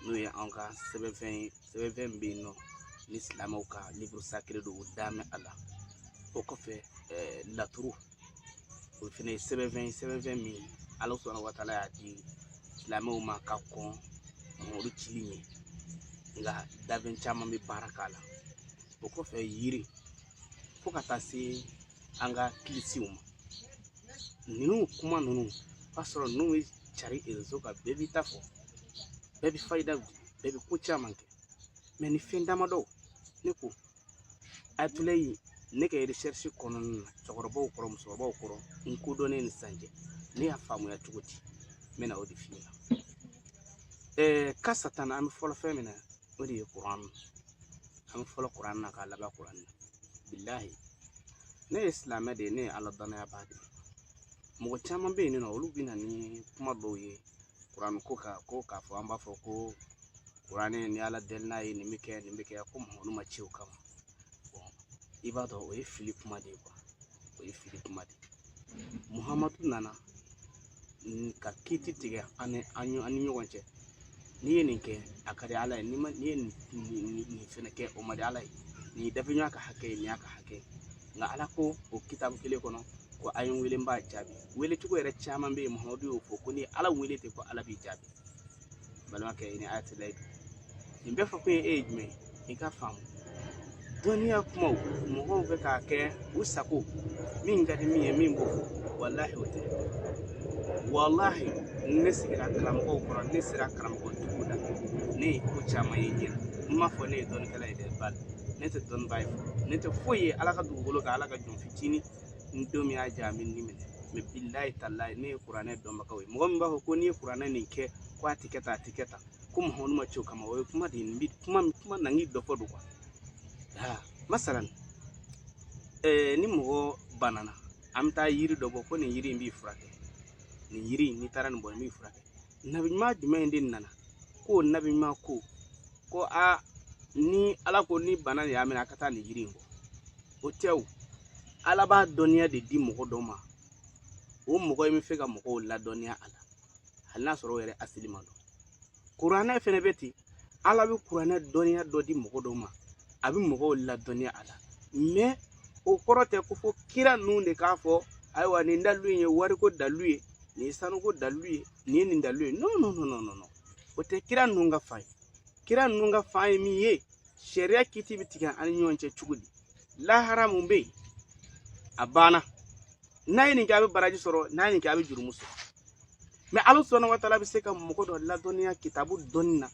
n'o ye anw ka sɛbɛnfɛn bɛ yen nɔ ni silamɛw ka livre sacré don o da mɛ a la o kɔfɛ laturu o fana ye sɛbɛnfɛn min Ala subahanahu wa taala y'a di silamɛw ma ka kɔn olu cili ɲɛ nka dabɛn caman bɛ baara k'a la o kɔfɛ yiri fo ka taa se an ka kilisiw ma ninnu kuma ninnu o b'a sɔrɔ ninnu bɛ cari réseau kan bɛɛ b'i ta fɔ bɛɛ bɛ fayida di bɛɛ bɛ ko caman kɛ mɛ ni fɛn damadɔ ne ko Ayatulayi ne ka recherche kɔnɔna na cɛkɔrɔbaw kɔrɔ musokɔrɔbaw kɔrɔ n kodɔnnen ni sisan cɛ ne y'a faamuya cogo di n bɛna o de f'i ɲɛna ka satana an bɛ fɔlɔ fɛn min na o de ye kuran an bɛ fɔlɔ kuran na k'a laban kuran na bilahi ne ye silamɛ de ye ne ye Ala danaya ba de ye mɔgɔ caman bɛ yen nɔ olu bɛ na ni kuma dɔw ye kuran ko k'a fɔ an b'a fɔ ko kuran ni Ala deli n'a ye nin bɛ kɛ ko olu ma ci o kama i b'a dɔn o ye fili kuma de ye o ye fili kuma de ye Muhamadu nana ka kiiti tigɛ an ni ɲɔgɔn cɛ n'i ye nin kɛ a ka di Ala ye n'i ye nin fɛnɛ kɛ o ma di Ala ye nin ye dafiɲɔgɔnya ka hakɛ ye nin y'a ka hakɛ ye nka Ala ko o kitabu kelen kɔnɔ ko a ye n wele n b'a jaabi wele cogo yɛrɛ caman bɛ yen Muhamadu y'o fɔ ko ni Ala wele ten ko Ala b'i jaabi balimakɛ ni Ayatulayi nin bɛɛ fɔ kun ye e ye jumɛn ye i ka faamu dɔnniya kumaw mɔgɔw bɛ k'a kɛ u sago min ka di min ye min b'o fɔ walahi o tɛ walahi ne sigira karamɔgɔw kɔrɔ ne sera karamɔgɔtigiw la ne ye ko caman ye ɲɛna n m'a fɔ ne ye dɔnnikɛla ye dɛ bali ne tɛ dɔnniba ye fɔlɔ ne tɛ foyi ye Ala ka dugukolo kan Ala ka jɔn fitinin n don min y'a jaa min ni minɛ mɛ bilahi talahi ne ye kuranɛ dɔnbagaw ye mɔgɔ min b'a fɔ ko n'i ye kuranɛ nin kɛ ko a tɛ kɛ tan a tɛ kɛ tan ko Muhamadu ma ci o kama o ye kuma de ye kuma nangi dɔ fɔ don quoi masalan ni mɔgɔ banana an bɛ taa yiri dɔ bɔ ko nin yiri in b'i furakɛ nin yiri n'i taara nin bɔ nin b'i furakɛ nabi ɲuman jumɛn de nana ko nabi ɲuman ko ni Ala ko ni bana de y'a minɛ a ka taa nin yiri in bɔ o tɛ o Ala b'a dɔnniya de di mɔgɔ dɔ ma o mɔgɔ in bɛ fɛ ka mɔgɔw ladɔnniya a la hali n'a sɔrɔ o yɛrɛ asili ma dɔn kuranɛ fɛnɛ bɛ ten Ala bɛ kuranɛ dɔnniya dɔ di mɔgɔ dɔ ma a bɛ mɔgɔw ladɔnniya a la mɛ o kɔrɔ tɛ ko fɔ kira ninnu de k'a fɔ ayiwa nin dalilu ye wariko dalilu ye nin ye sanuko dalilu ye nin ye nin dalilu ye non o tɛ kira ninnu ka fan ye kira ninnu ka fan ye min ye sariya kiiti bɛ tigɛ an ni ɲɔgɔn cɛ cogo di lahara mun bɛ yen a banna n'a ye nin kɛ a bɛ baraji sɔrɔ n'a ye nin kɛ a bɛ jurumu sɔrɔ mɛ Ala subahanahu wa taala bɛ se ka mɔgɔ dɔ ladɔnniya kitabu dɔnni na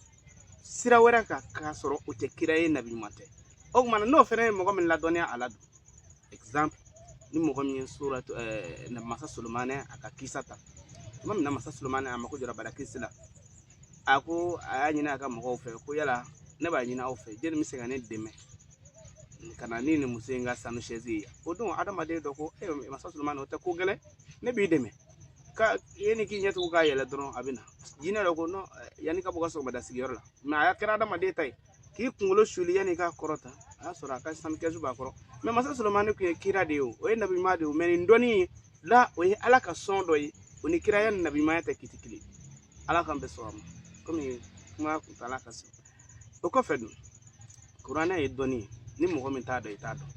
sira wɛrɛ kan k'a sɔrɔ o tɛ kira ye nabi ɲuman tɛ o tuma n'o fana ye mɔgɔ min ladɔnniya a la don exemple ni mɔgɔ min ye masa Solomani a ka kisa ta tuma min na masa Solomani a mako jɔra barakisi la a ko a y'a ɲini a ka mɔgɔw fɛ ko yala ne b'a ɲini aw fɛ jeli bɛ se ka ne dɛmɛ ka na ni nin muso in ka sanu chaise ye o don adamaden dɔ ko masa Solomani o tɛ ko gɛlɛn ne b'i dɛmɛ ka ye ni k'i ɲɛtugu k'a yɛlɛ dɔrɔn a bɛ na jinɛ dɔ ko non yanni ka bɔ ka sɔgɔmada sigiyɔrɔ la mɛ a kɛra adamaden ta ye k'i kunkolo suli yanni k'a kɔrɔta a y'a sɔrɔ a ka sanu kɛsu b'a kɔrɔ mɛ masa Solomani tun ye kira de ye o ye nabi ɲuman de ye mɛ nin dɔnni ye la o ye Ala ka sɔn dɔ ye o ni kiraya ni nabi ɲumanya tɛ kiti kelen Ala k'an bɛ sɔn a ma komi kuma kuntala ka se o kɔfɛ dun kuranɛ ye dɔnni ye ni mɔgɔ min t'a dɔn i t'a dɔn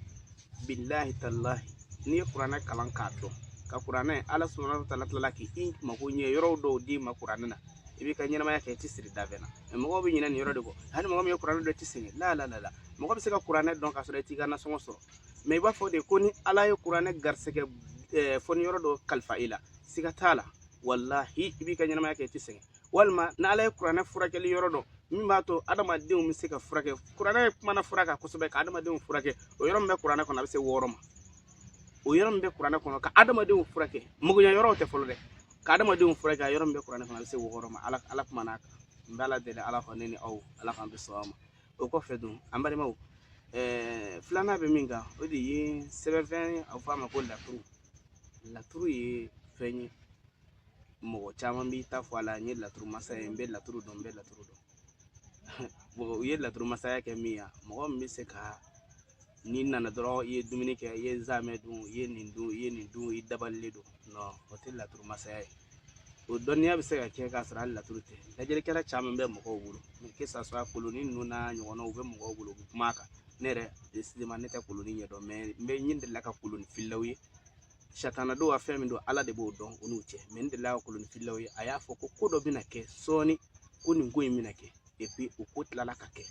bilahi talahi n'i ye kuranɛ kalan k'a dɔn ka kuranɛ Ala subahanahu wa taala tilala k'i mako ɲɛ yɔrɔ dɔw d'i ma kuranɛ na i b'i ka ɲɛnamaya kɛ i tɛ siri da bɛɛ na mɛ mɔgɔw bɛ ɲinɛ nin yɔrɔ de kɔ hali mɔgɔ min ye kuranɛ dɔn i tɛ sɛgɛn la mɔgɔ bɛ se ka kuranɛ dɔn k'a sɔrɔ i t'i ka nasɔngɔ sɔrɔ mɛ i b'a fɔ de ko ni Ala ye kuranɛ garisɛgɛ fɔ ni yɔrɔ dɔ kalifa i la siga t'a la walahi i b'i ka ɲɛnamaya kɛ i tɛ sɛgɛn walima ni Ala ye kuranɛ furakɛli yɔrɔ dɔn min b'a to adamadenw bɛ se ka furakɛ kuranɛ ye kumana fura kan kosɛbɛ ka adamadenw furakɛ o yɔrɔ min bɛ kuranɛ kɔnɔ a bɛ se 6 ma o yɔrɔ min bɛ kuranɛ kɔnɔ ka adamadenw furakɛ mugunya yɔrɔw tɛ fɔlɔ dɛ ka adamadenw furakɛ a yɔrɔ min bɛ kuranɛ kɔnɔ a bɛ se 6 ma Ala kumana kan n bɛ Ala deli Ala fɛ ne ni aw Ala k'an bɛ sɔn a ma o kɔfɛ dun an balimaw filanan bɛ min kan o de ye sɛbɛnfɛn a bɛ fɔ a ma ko laturu ye fɛn ye mɔgɔ caman b'i ta fɔ a la n ye laturu masa ye n bɛ laturu dɔn u ye laturu masaya kɛ min ya mɔgɔ min bɛ se ka n'i nana dɔrɔn i ye dumuni kɛ i ye nsaamɛ dun i ye nin dun i ye nin dun i dabalilen don non o tɛ laturu masaya ye o dɔnniya bɛ se ka kɛ k'a sɔrɔ hali laturu tɛ lajɛlikɛla caman bɛ mɔgɔw bolo mais que ça soit koloni ninnu n'a ɲɔgɔnnaw u bɛ mɔgɔw bolo u bɛ kuma a kan ne yɛrɛ décidément ne tɛ koloni ɲɛdɔn mais n delila ka koloni filaw ye satana dɔw ka fɛn min don ala de b'o dɔn o n'u cɛ mais n delila ka koloni filaw ye a y'a fɔ ko dɔ bɛna kɛ sɔɔni ko nin ko in bɛna kɛ et puis o ko tilala ka kɛ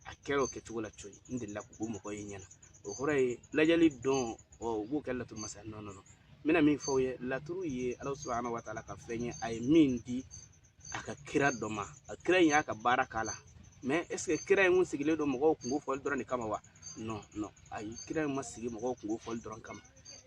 a kɛra o kɛcogo la coyi n delila k'o mɔgɔ ye ɲɛna o kɔrɔ ye lajɛli dɔn u b'o kɛ laturu masaya non non non n bɛna min fɔ aw ye laturu ye ala subahanahu wa taala ka fɛn ye a ye min di a ka kira dɔ ma a kira in y'a ka baara k'a la mais est ce que kira in kun sigilen don mɔgɔw kungo fɔli dɔrɔn de kama wa non non ayi kira in ma sigi mɔgɔw kungo fɔli dɔrɔn kama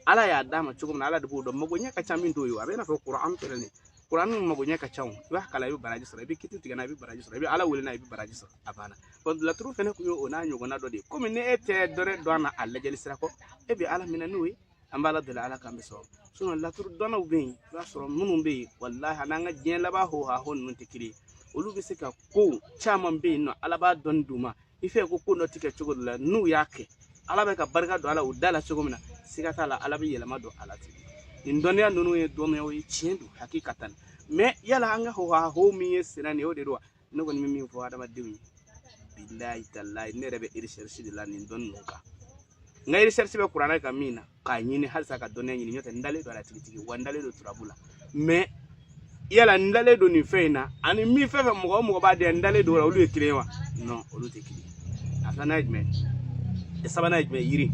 ala y'a d'a ma cogo min na ala de b'o dɔn magoɲɛ ka ca min t'o ye a bɛ n'a fɔ kuran filɛ nin kuran min magoɲɛ ka ca i b'a kala i bɛ baraji sɔrɔ i bɛ kiti tigɛ n'a i bɛ baraji sɔrɔ i bɛ ala wele n'a i bɛ baraji sɔrɔ a banna bon laturu fɛnɛ kun ye o n'a ɲɔgɔnna dɔ de ye komi ni e tɛ dɔrɛ dɔn a lajɛli sira kɔ e bɛ ala minɛ n'o ye an b'a ala deli ala k'an bɛ sɔrɔ laturu dɔnnaw bɛ yen i b'a sɔrɔ minnu bɛ yen walahi n'an ka diɲɛ laban ho ninnu tɛ kelen ye olu bɛ se ka ko caman bɛ yen nɔ ala b'a dɔnni d'u ma i fɛ ko dɔ ti kɛ cogo dɔ la n'u y'a kɛ ala bɛ ka barika don ala u da la cogo min na siga t'a la ala bɛ yɛlɛma don ala ten nin dɔnniya ninnu ye dɔnniyaw ye tiɲɛ don hakikatan mais yala an ka ho min ye sira nin o de don wa ne kɔni bɛ min fɔ adamadenw ye bilahi talahi ne yɛrɛ bɛ recherche de la nin dɔnni ninnu kan n ka recherche bɛ kuranɛ kan min na k'a ɲini halisa ka dɔnniya ɲini n'o tɛ n dalen don a la tigitigi wa n dalen don turabu la mais yala n dalen don nin fɛn in na ani min fɛn fɛn mɔgɔ o mɔgɔ b'a dɛn n dalen don o la olu ye kelen ye wa non olu tɛ kelen ye a filanan ye jumɛn sabanan ye jumɛn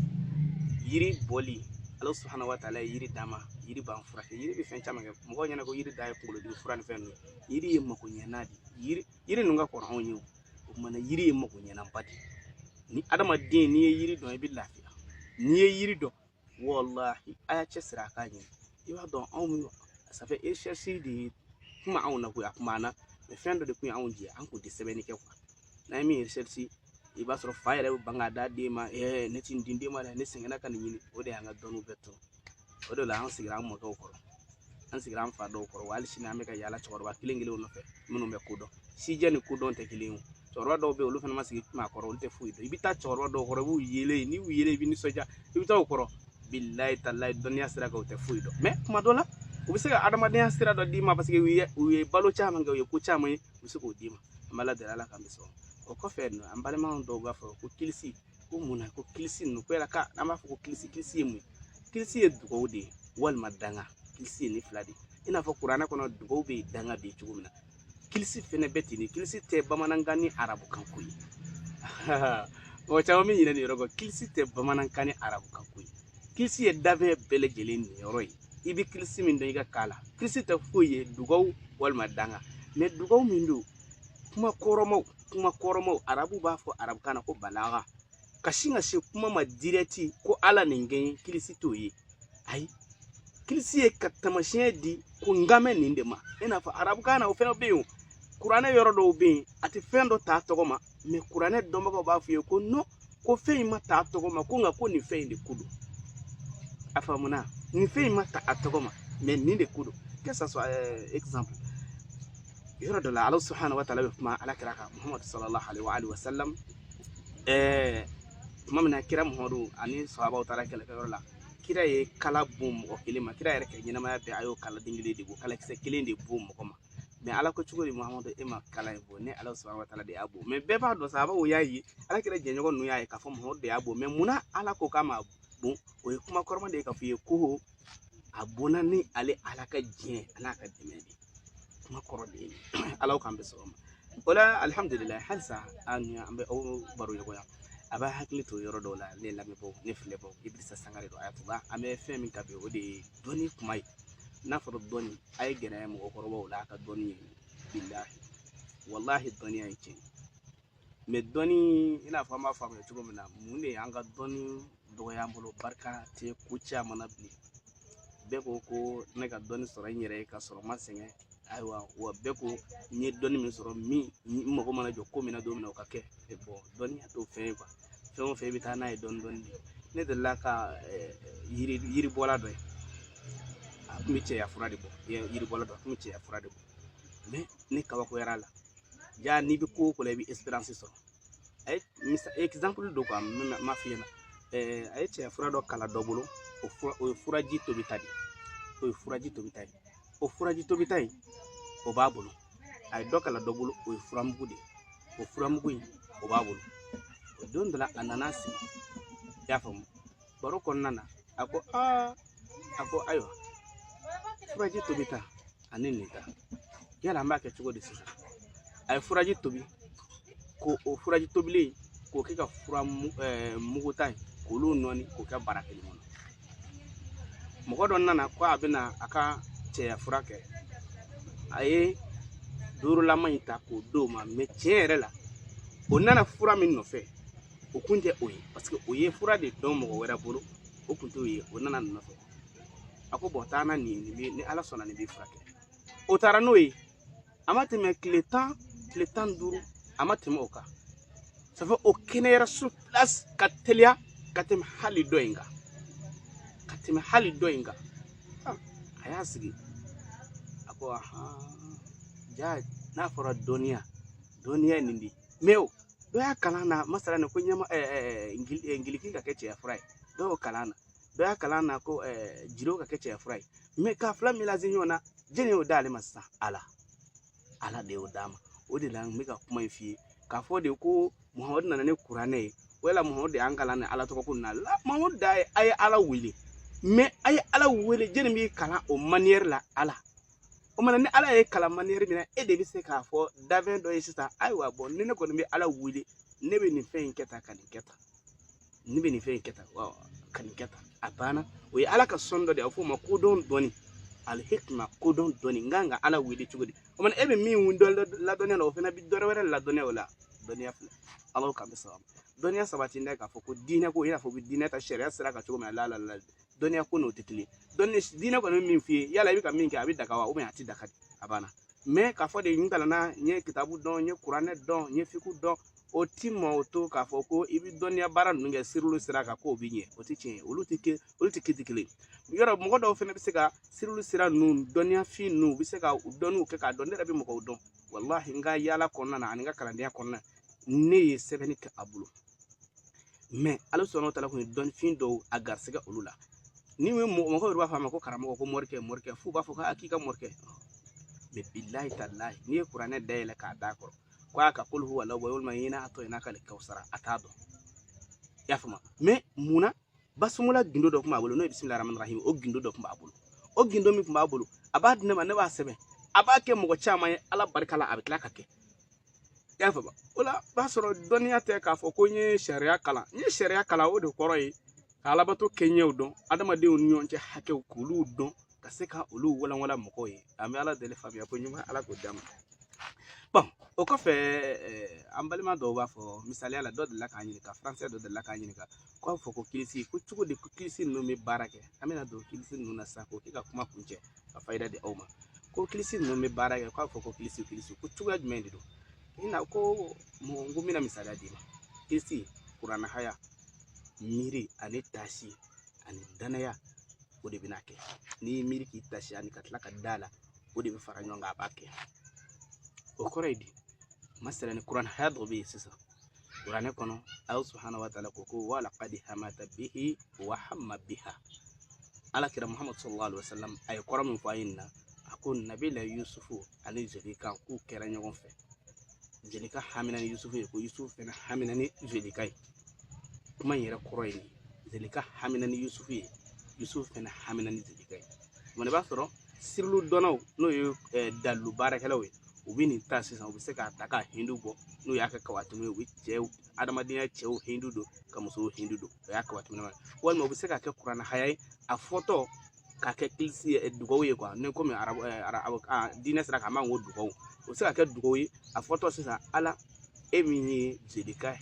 yiri bɔli ala subahanahu wa taala ye yiri d'a ma yiri b'an furakɛ yiri bɛ fɛn caman kɛ mɔgɔw ɲɛna ko yiri da ye kunkolodimi fura ni fɛn ninnu yiri ye magoɲɛna de yiri ninnu ka kɔrɔ anw ye o kumana yiri ye magoɲɛnaba de ni adamaden n'i ye yiri dɔn i bɛ lafiya n'i ye yiri dɔn wallahi a y'a cɛsiri a k'a ɲini i b'a dɔn anw minnu ça fait recherche de ye kuma anw na koyi a kuma na mais fɛn dɔ de kun ye anw jɛ an kun tɛ sɛbɛnni kɛ quoi n'an ye min recherche i b'a sɔrɔ fa yɛrɛ bɛ ban k'a d'a den ma ne ti n di den ma dɛ ne sɛgɛnna ka nin ɲini o de y'an ka dɔnniw bɛɛ to o de la an sigira an mɔkɛw kɔrɔ an sigira an fa dɔw kɔrɔ wa hali sini an bɛ ka yaala cɛkɔrɔba kelen kelenw nɔfɛ minnu bɛ kodɔn sijɛ ni kodɔn tɛ kelen ye cɛkɔrɔba dɔw bɛ yen olu fana ma sigi maa kɔrɔ olu tɛ foyi dɔn i bɛ taa cɛkɔrɔba dɔw kɔrɔ i b'u yele n'i y'u yele i bɛ nisɔndiya i bɛ taa o kɔrɔ bilahi talahi dɔnniya sira kan u tɛ foyi dɔn mais kuma dɔ la u bɛ se ka adamadenya sira dɔ d'i ma parce que u ye balo caman kɛ u ye ko caman ye u bɛ se k'o d'i ma an b'a la deli ala k'an bɛ sɔn o kɔfɛ an balimaw dɔw b'a fɔ ko kilisi ko mun na ko kilisi ninnu ko yala ka an b'a fɔ ko kilisi ye mun ye kilisi ye dugawu de ye walima danga kilisi ye ni fila de ye i n'a fɔ kuranɛ kɔnɔ dugawu bɛ yen danga bɛ yen cogo min na kilisi fɛnɛ bɛ ten de kilisi tɛ bamanankan ni arabukan ko ye mɔgɔ caman bɛ ɲinɛ nin yɔrɔ kan kilisi tɛ bamanankan ni arabukan ko ye kilisi ye dabɛn bɛɛ lajɛlen nin yɔrɔ ye i bɛ kilisi min dɔn i ka k'a la kilisi tɛ foyi ye dugawu walima danga mais dugawu min don kuma kɔrɔmaw arabu b'a fɔ arabukan na ko balaga ka sin ka se kuma ma direct ko ala nin gɛn kilisi t'o ye ayi kilisi ye ka tamasiyɛn di ko n gamɛ nin de ma i n'a fɔ arabukan na o fɛnɛ bɛ yen kuranɛ yɔrɔ dɔw bɛ yen a tɛ fɛn dɔ t'a tɔgɔ ma mais kuranɛ dɔnbagaw b'a fɔ i ye ko non ko fɛn in ma t'a tɔgɔ ma ko nka ko nin fɛn in de ko don a faamuna nin fɛn in ma ta a tɔgɔ ma mais nin de ko don que ça soit exemple yɔrɔ dɔ la ala subahanahu wa taala bɛ kuma ala kira kan muhamadu sallallahu alaihi wa sallam tuma min na kira muhamadu ani sahabaw taara kɛlɛkɛyɔrɔ la kira ye kala bon mɔgɔ kelen ma kira yɛrɛ ka ɲɛnamaya bɛɛ a y'o kala den kelen de bɔ kalakisɛ kelen de bon mɔgɔ ma mais ala ko cogo di muhamadu e ma kala in bɔ ne ala subahanahu wa taala de y'a bɔ mais bɛɛ b'a dɔn sahabaw y'a ye ala kira jɛɲɔgɔn ninnu y'a ye k'a fɔ muhamadu de y'a bɔ mais munna ala ko k'a ma bon o ye kuma kɔrɔma de ye k'a fɔ i ye ko a bɔnna ni ale ala ka diɲɛ a n'a ka dɛmɛ de kuma kɔrɔ de ye ala k'an bɛ sɔrɔ ma o la alihamudulilayi halisa an bɛ aw baro ɲɔgɔnya a b'a hakili to yɔrɔ dɔw la ne lamɛnbaw ne filɛbaw Idirisa Sangare don ayatuba an bɛ fɛn min ka bi o de ye dɔnni kuma ye n'a fɔra dɔnni a ye gɛrɛ mɔgɔkɔrɔbaw la a ka dɔnni ye bilahi wallahi dɔnniya ye tiɲɛ mais dɔnni i n'a fɔ an b'a faamuya cogo min na mun de y'an ka dɔnni dɔgɔya an bolo barika tɛ ko caman na bilen bɛɛ ko ne ka dɔnni sɔrɔ n yɛrɛ ye ka sɔrɔ ma sɛgɛn ayiwa wa bɛɛ ko n ye dɔnni min sɔrɔ min mago mana jɔ ko min na don min na o ka kɛ bon dɔnniya t'o fɛn ye quoi fɛn o fɛn i bɛ taa n'a ye dɔɔni dɔɔni de ne delila ka yiri bɔla dɔ ye a tun bɛ cɛya fura de bɔ yiri bɔla dɔ a tun bɛ cɛya fura de bɔ mais ne kabakoyara a la ja n'i bɛ ko o ko la i bɛ espérance sɔrɔ a ye exemple dɔ quoi n ma f'i ɲɛna a ye cɛya fura dɔ kala dɔ bolo o ye furaji tobita de o ye furaji tobita ye o furaji tobita in o b'a bolo a ye dɔ kala dɔ bolo o ye furamugu de o furamugu in o b'a bolo o don dɔ la a nana sigi i y'a faamu baro kɔnɔna na a ko ayiwa furaji tobita ani nin ta yala an b'a kɛ cogo di sisan a ye furaji tobi ko o furaji tobilen k'o kɛ ka fura mugu ta in k'olu nɔɔni k'o kɛ bara kelen kɔnɔ mɔgɔ dɔ nana ko a bɛna a ka cɛya fura kɛ a ye dorolama in ta k'o d'o ma mɛ tiɲɛ yɛrɛ la o nana fura min nɔfɛ o kun tɛ o ye parce que o ye fura de dɔn mɔgɔ wɛrɛ bolo o kun t'o ye o nana nɔfɛ a ko taa na nin ni ala sɔnna nin bɛ furakɛ o taara n'o ye a ma tɛmɛ tile tan ni duuru a ma tɛmɛ o kan ça fait o kɛnɛyara sur place ka teliya ka tɛmɛ hali dɔ in kan a y'a sigi a ko ja n'a fɔra dɔnniya nin di mais o dɔ y'a kalan na masala ni ko ngiliki ka kɛ cɛya fura ye dɔ y'o kalan na dɔ y'a kalan na ko jiro ka kɛ cɛya fura ye mais k'a fila mélanger ɲɔgɔn na jɛni y'o d'ale ma sisan ala de y'o d'a ma o de la n bɛ ka kuma in f'i ye k'a fɔ de ko Muhamadu nana ni kuranɛ ye wala Muhamadu de y'an kalan ni ala tɔgɔ ko na la Muhamadu da a ye ala wele mais a ye ala wele jɛni b'i kalan o manière la ala o mana ni ala ye kalan manière min na e de bɛ se k'a fɔ dafɛn dɔ ye sisan ayiwa bon ni ne kɔni bɛ ala wele ne bɛ nin fɛn in kɛ tan ka nin kɛ tan ne bɛ nin fɛn in kɛ tan ka nin kɛ tan a banna o ye ala ka sɔn dɔ de a bɛ fɔ o ma kodɔn dɔɔni alihikima kodɔn dɔɔni n kan ka ala wele cogo di o mana e bɛ min ladɔnniya la o fana bɛ dɔ wɛrɛ ladɔnniya o la dɔnniya filɛ ala k'an bɛ sabati dɔnniya sabati n'a k'a fɔ ko diinɛ ko i n'a fɔ bɛ diinɛ ta sariya sira kan cogo min na la dɔnniya ko n'o tɛ kelen diinɛ kɔni bɛ min f'i ye yala i bɛ ka min kɛ a bɛ daga wa a tɛ daga di a banna mais k'a fɔ de n kalanna n ye kitabu dɔn n ye kuranɛ dɔn n ye fiku dɔn o ti ma o to k'a fɔ ko i bɛ dɔnniya baara ninnu kɛ sirulu sira kan k'o bɛ ɲɛ o tɛ tiɲɛ olu tɛ kɛ kelen yɔrɔ mɔgɔ dɔw fana bɛ se ka sirulu sira ninnu dɔnniyafin ninnu u bɛ se ka u dɔnniw kɛ k'a dɔn ne yɛrɛ bɛ mɔgɔw dɔn walahi n ka yaala kɔnɔna na ani n ka kalandenya kɔnɔna ne ye sɛbɛnni kɛ a bolo mais ala sɔnna o ta la kun ye dɔnnifin dɔw a garisɛgɛ olu la ni mɔgɔw yɛrɛ b'a fɔ a ma ko karamɔgɔ ko morikɛ f'u b'a fɔ k'i ka morikɛ mais bilahi talahi n'i ye kuranɛ dayɛlɛ k'a d'a kɔrɔ ko a ka kul huwa Allahu walima ɲin'a tɔ ye n'a ka kawusara a t'a dɔn i y'a faamu mais munna basumala gindo dɔ tun b'a bolo n'o ye bisimilahi rahmani rahim o gindo dɔ tun b'a bolo o gindo min tun b'a bolo a b'a di ne ma ne b'a sɛbɛn a b'a kɛ mɔgɔ caman ye ala barika la a bɛ tila ka kɛ i y'a faamu o la b'a sɔrɔ dɔnniya tɛ k'a fɔ ko n ye sariya kalan o de kɔrɔ ye ka alabato kɛɲɛw dɔn adamadenw ni ɲɔgɔn cɛ hakɛw k'olu dɔn ka se ka olu walanwala mɔgɔw ye an bɛ ala deli faamuya ko ɲuman ala k'o d'a ma bon o kɔfɛ an balima dɔw b'a fɔ misaliya la dɔ delila k'an ɲininka faransɛ dɔ delila k'an ɲininka ko a fɔ ko kilisi ko cogo di ko kilisi ninnu bɛ baara kɛ an bɛna don kilisi ninnu na sisan k'o kɛ ka kuma kuncɛ ka fayida di aw ma ko kilisi ninnu bɛ baara kɛ k'a fɔ ko kilisi ko cogoya jumɛn de don i na ko n ko n bɛna misaliya d'i ma kilisi kuranahaya miiri ani taasi ani danaya o de bɛna kɛ n'i miiri k'i tasi ani ka tila ka da la o de bɛ fara ɲɔgɔn kan a b'a kɛ o kɔrɔ ye di masala ni kuranahaya dɔ bɛ yen sisan kuranɛ kɔnɔ aw subhanahu wa ta'ala ko wala qad hamata bihi wa hamma biha alakira muhammad sallallahu alaihi wasallam a ye kɔrɔ min fɔ a ye nin na a ko nabila yusufu ani zelika k'u kɛra ɲɔgɔn fɛ zelika hamina ni yusufu ye ko yusufu fana hamina ni zelika ye kuma in yɛrɛ kɔrɔ ye nin zelika hamina ni yusufu ye yusufu fana hamina ni zelika ye i b'a sɔrɔ sirilu dɔnnaw n'o ye dalilu baarakɛlaw ye u bɛ nin ta sisan u bɛ se k'a ta ka hindu bɔ n'o y'a kɛ kawatɛmɛ ye u bɛ cɛw adamadenya cɛw hindu don ka musow hindu don o y'a kawatɛmɛ walima u bɛ se k'a kɛ kuranahaya ye a fɔtɔ k'a kɛ kilisi ye dugawu ye quoi ne komi diinɛ sira kan an b'a ko dugawu o bɛ se ka kɛ dugawu ye a fɔtɔ sisan ala e min ye zelika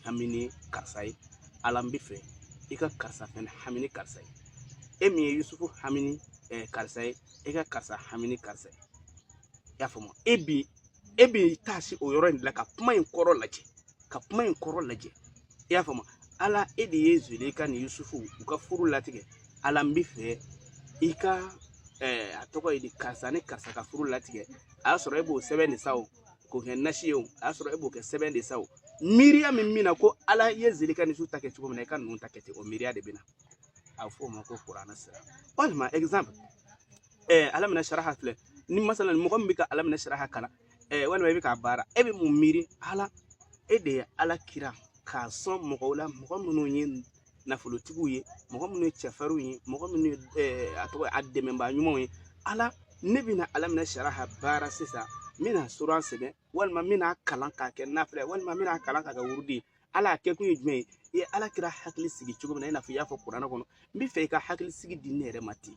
hamini karisa ye ala n bɛ fɛ i ka karisa fɛnɛ hamini karisa ye e min ye yusufu hamini karisa ye e ka karisa hamini karisa ye i y'a faamu e bɛ taa se o yɔrɔ in de la ka kuma in kɔrɔ lajɛ i y'a faamu ala e de ye zelika ni yusufu u ka furu latigɛ ala n bɛ fɛ i ka a tɔgɔ ye di karisa ni karisa ka furu latigɛ a y'a sɔrɔ e b'o sɛbɛn de sa o k'o kɛ nasi ye o a y'a sɔrɔ e b'o kɛ sɛbɛn de sa o miiriya min na ko ala ye zelika ni yusufu ta kɛ cogo min na i ka ninnu ta kɛ ten o miiriya de bɛ na a bɛ fɔ o ma ko kuranɛ sira walima exemple ala mina sharaha filɛ ni masalan mɔgɔ min bɛ ka ala mina sharaha kalan walima i bɛ ka baara e bɛ mun miiri ala e de ye ala kira k'a sɔn mɔgɔw la mɔgɔ minnu ye nafolotigiw ye mɔgɔ minnu ye cɛfarinw ye mɔgɔ minnu ye a tɔgɔ a dɛmɛbaa ɲumanw ye ala ne bɛna ala mina sharaha baara sisan n bɛna suran sɛbɛn walima n bɛna kalan k'a kɛ nafila ye walima n bɛna kalan k'a kɛ wurudi ye ala a kɛ kun ye jumɛn ye i ye ala kira hakili sigi cogo min na i n'a fɔ i y'a fɔ kuranɛ kɔnɔ n bɛ fɛ i ka hakili sigi di ne yɛrɛ ma ten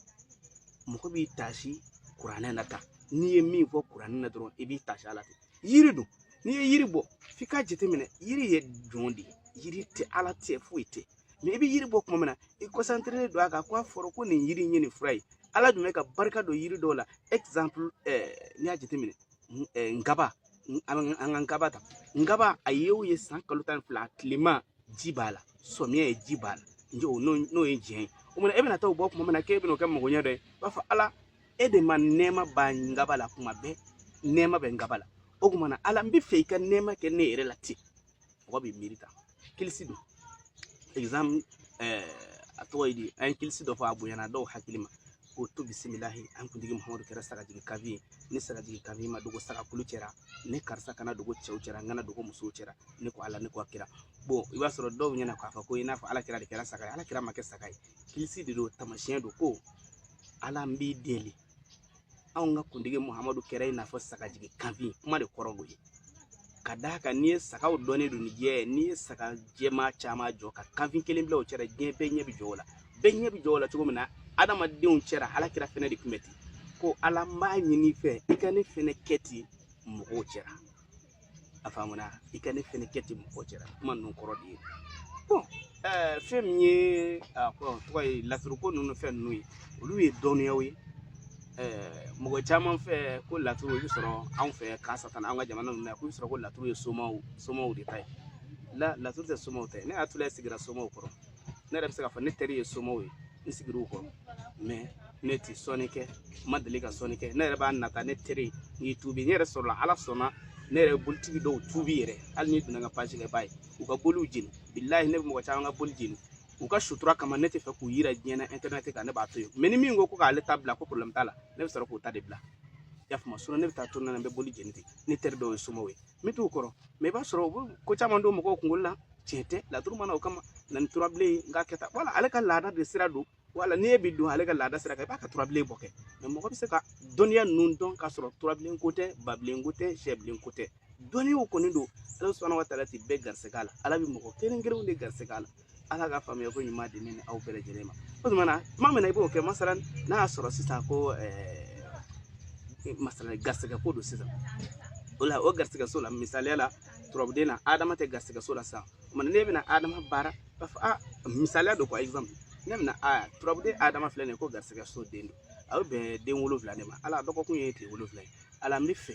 mɔgɔ b'i taasi kuranɛ na tan n'i ye min fɔ kuranɛ na dɔrɔn i b'i taasi ala ten yiri don n'i ye yiri bɔ f'i k'a jateminɛ yiri ye jɔn de ye yiri tɛ ala tɛ foyi tɛ mɛ i bɛ yiri bɔ tuma min na i kɔsantere don a kan ko a fɔra ko nin yiri in ye nin fura ye ala dun bɛ ka barika don yiri dɔw la exemple n'i y'a jateminɛ ngaba an ka ngaba ta ngaba a yew ye san kalo 12 tilema ji b'a la samiyɛ ye ji b'a la n'o ye diɲɛ ye o mana e bɛna taa o bɔ tuma min na k'e bɛna o kɛ magoɲɛ dɔ ye b'a fɔ ala e de ma nɛɛma ba ngaba la kuma bɛɛ nɛɛma bɛ ngaba la o kuma na ala n bɛ fɛ i ka nɛɛma kɛ ne yɛrɛ la ten mɔgɔ bɛ miiri ta kilisi don exemple a tɔgɔ ye di an ye kilisi dɔ fɔ a bonyana dɔw hakili ma k'o to bisimilahi an kuntigi muhamadu kɛra sagajigi kavi ye ni sagajigi kavi ma dogo sagakulu cɛra ne karisa kana dogo cɛw cɛra n kana dogo musow cɛra ne ko ala ne ko kira bon i b'a sɔrɔ dɔw ɲɛna k'a fɔ ko i n'a fɔ ala kira de kɛra saga ye ala kira ma kɛ saga ye kilisi de don tamasiyɛn don ko ala n b'i deli anw ka kuntigi muhamadu kɛra i n'a fɔ sagajigi kavi kuma de kɔrɔ d'o ye ka d'a kan n'i ye sagaw dɔnnen don ni jɛ n'i ye saga jɛma caman jɔ ka kavi kelen bila o cɛra diɲɛ bɛɛ ɲɛ bi jɔ o la bɛɛ ɲɛ bi jɔ o la cogo min na adamadenw cɛra ala kira fɛnɛ de kun bɛ ten ko ala n b'a ɲini fɛ i ka ne fɛnɛ kɛ ten mɔgɔw cɛra a faamuna i ka ne fɛnɛ kɛ ten mɔgɔw cɛra kuma ninnu kɔrɔ de ye bon fɛn min ye tɔgɔ ye laturuko ninnu fɛn ninnu ye olu ye dɔnniyaw ye mɔgɔ caman fɛ ko laturu i bɛ sɔrɔ anw fɛ k'an satana an ka jamana ninnu na k'u sɔrɔ ko laturu ye somaw de ta ye laturu tɛ somaw ta ye ne hakili sigira somaw kɔrɔ ne yɛrɛ bɛ se k'a fɔ ne teri ye somaw ye n sigir'u kɔrɔ mɛ ne tɛ sɔnni kɛ n ma deli ka sɔnni kɛ ne yɛrɛ b'a nata ne teri n'i tuubi ne yɛrɛ sɔrɔla ala sɔnna ne yɛrɛ bolitigi dɔw tuubi yɛrɛ hali n'i donna n ka page kɛ b'a ye u ka boliw jeni bilahi ne bɛ mɔgɔ caman ka boli jeni u ka sutura kama ne tɛ fɛ k'u yira diɲɛ na internet kan ne b'a to yen mɛ ni min ko k'ale ta bila ko problème t'a la ne bɛ sɔrɔ k'o ta de bila i y'a faamu ne bɛ taa to na n bɛ boli jeni ten ne teri dɔw ye somaw ye n bɛ t'u kɔrɔ mɛ i b'a sɔrɔ u bɛ ko caman don mɔgɔw kunkolo la tiɲɛ tɛ laturu mana o kama na ni turabilen ye n k'a kɛ tan wala ale ka laada de sira don wala n'i ye bi don ale ka laada sira kan i b'a ka turabilen bɔ kɛ mɛ mɔgɔ bɛ se ka dɔnniya ninnu dɔn k'a sɔrɔ turabilen ko tɛ babilen ko tɛ sɛbilen ko tɛ dɔnniyaw kɔni don ala sɔnna wa taala tɛ bɛɛ garisɛgɛ la ala bɛ mɔgɔ kelen kelenw de garisɛgɛ la ala ka faamuya ko ɲuman di ne ni aw bɛɛ lajɛlen ma o tuma na tuma min na i b'o kɛ masalan n'a y'a sɔrɔ sisan ko masalan garisɛgɛ ko don sisan o la o garisɛgɛso la misaliya la turabuden na adama tɛ garisɛgɛso la sisan o kumana ne bɛna adama baara b'a fɔ misaliya don quoi exemple ne bɛna turabuden adama filɛ nin ye ko garisɛgɛso den don a bɛ bɛn den 7 ne ma ala dɔgɔkun ye tile 7 ye ala n bɛ fɛ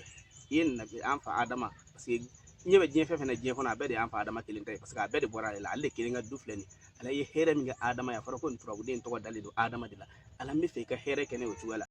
i ye nabi an fa adama parce que ɲɛ bɛ diɲɛ fɛn fɛn na diɲɛ kɔnɔ a bɛɛ de y'an fa adama kelen ta ye parce que a bɛɛ de bɔra ale la ale de kelen ka du filɛ nin ala ye hɛrɛ min kɛ adama ye a fɔra ko nin turabuden tɔgɔ dalen don adama de la ala n bɛ fɛ i ka hɛrɛ kɛ ne o cogoya la